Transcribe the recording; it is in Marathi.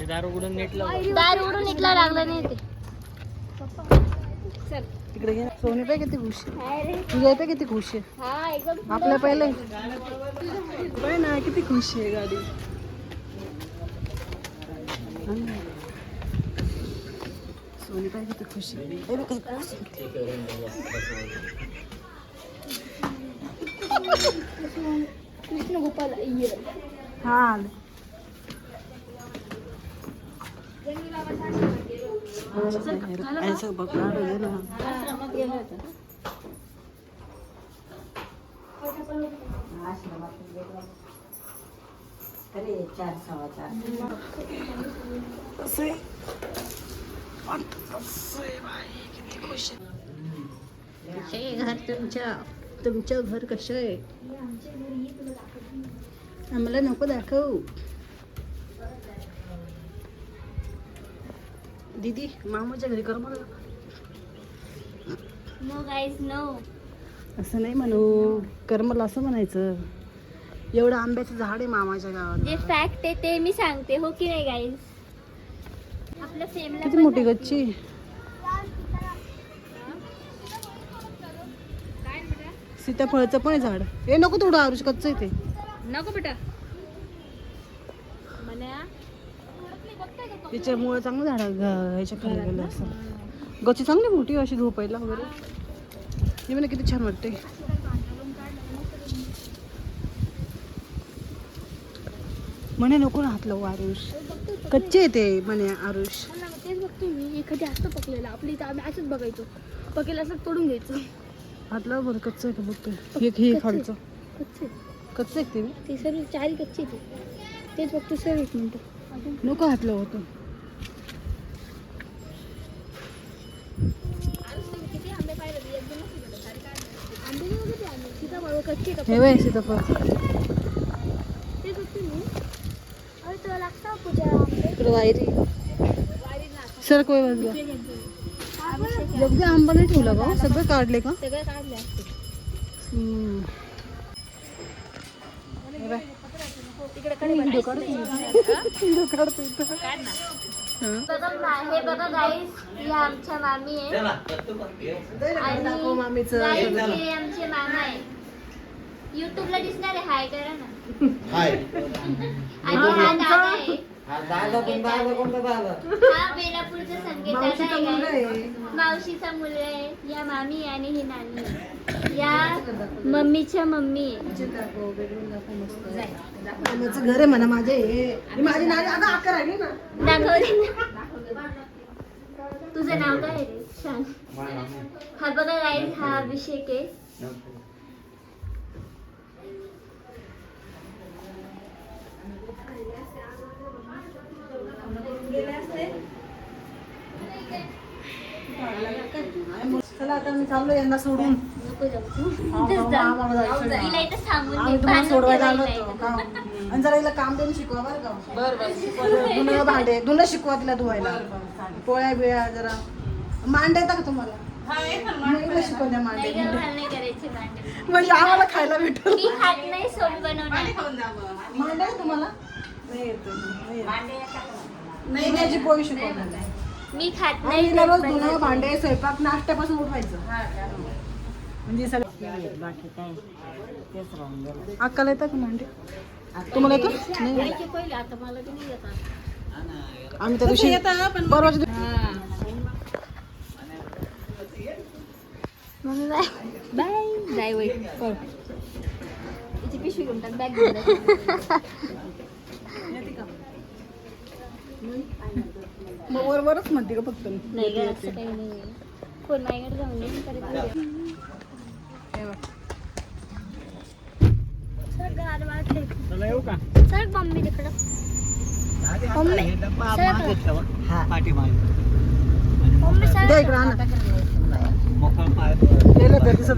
दार उघडून नीटला लागला नाही ते. तिकडे घे. सोनी पे किती खुश आहे, तुझ्या पे किती खुश आहे. आपल्या पहिले पण ना किती खुश आहे गाडी. सोनी पे किती खुश आहे. कृष्ण गोपाल हा ऐसा बकरा है ना. अरे 4:15 तुमचं घर कसं आहे. आम्हाला नको दाखव. दीदी मामाच्या घरी कर मला. No guys no. असं नाही म्हणू, कर मला असं म्हणायचं. एवढं आंब्याचं झाड आहे मामाच्या गावात. जे फॅक्ट आहे ते मी सांगते, हो की नाही गाईज. आपल्या फेमला किती मोठी गच्ची. सीताफळाचं पण आहे झाड. हे नको थोडं आरुष, कच्च आहे ते. नको बेटा. त्याच्यामुळे चांगलं झाड ह्याच्या खाली गेलं असं. गच्ची चांगली मोठी अशी झोपायला वगैरे. हे मला किती छान वाटते. म्हणे नको ना हात लावू आरुष, कच्चे येते म्हणे आरुष. तेच बघतो मी, एखादी असतं पकलेलं आपली इथं आम्ही असंच बघायचो. पकेलं असं तोडून घ्यायचं. हात लाव बरं, कच्चं आहे का बघतोय. हे खालचं कच्चे कच्चं आहे ते सर्व चारी कच्चे ते. तेच बघतो सर. 1 मिनिट. नको हात लाव होतं. किती आंबे पाहिजे ते एकदम आंबे नाही बघते आम्ही. सीताफळ कच्चे का हे वय सीताफळ. ते बघते मी. अरे तुला लागतं पूजा आंबे. तुला वायरी सर कोय वाजला. योग्य आंबा नाही ठेवला का, सगळं काढले का. सगळं काढले असते. व्हिडिओ काढतो इथं. हे बघा गाईस, हे आमच्या मामी आहे आणि मामीचं गाईस हे आमचे मामा आहे. युट्यूबला दिसणार आहे. हाय करा ना. हाय. आणि हा दादा आहे. दादा कोणता दादा. हा बेलापूरचा संगीत दादा आहे guys. मावशीचा मुलगा आहे. या मामी आणि ही नानी आहे. या मम्मीच्या मम्मी आहे. माझं घर आहे म्हणा. माझे हे माझी नाणी आता आकार आहे ना. दाखवते. तुझं नाव काय आहे रे. छान. हा बघा गाईस, हा अभिषेक आहे. चला आता मी चाललो यांना सोडून. नको जाऊ. आम्हाला जायचं आहे. हिला इथं सांगून आम्ही दे. तुम्हाला भांडण सोडवायला आलो करायला होतो. इथं. आणि जरा हिला काम देऊन शिकवा बरं का. धुणं भांडे धुणं शिकवा तिला धुवायला. पोळ्या बिळ्या जरा. मांडे येतात का तुम्हाला. हिला शिकवून द्या मांडे. नाही गं, मला नाही करायचे भांडण. म्हणजे आम्हाला खायला भेटल. मी खात नाही, सोल बनवणार. मांडे आहे तुम्हाला. नाही येत. नाही त्याची पोळी शिकवणार. मी खात आणि नाही. हिला रोज धुणं भांडे स्वयंपाक नाश्त्यापासून उठवायचं. म्हणजे सगळं बाकी काय तेच राहून गेलं. अक्काला येतं का मांडे. तुम्हाला येतं नाही. यायचे पहिले, आता मला बी नाही येतात. आम्ही त्या दिवशी परवाच्या दिवशी बाय जाय वय. तिची पिशवी घेऊन टाक. बॅग घेऊन टाक. मग वरवरच म्हणते का फक्त. नाही गं, असं काही नाही. कोण माझ्याकडे जाऊन येईन परत. सर गाड वाटले. चला येऊ का. सर मम्मी तिकडं. पाठीमागे मम्मी सर. द्या इकडं आणा. मोकळं पाय. गेलं तर दिसत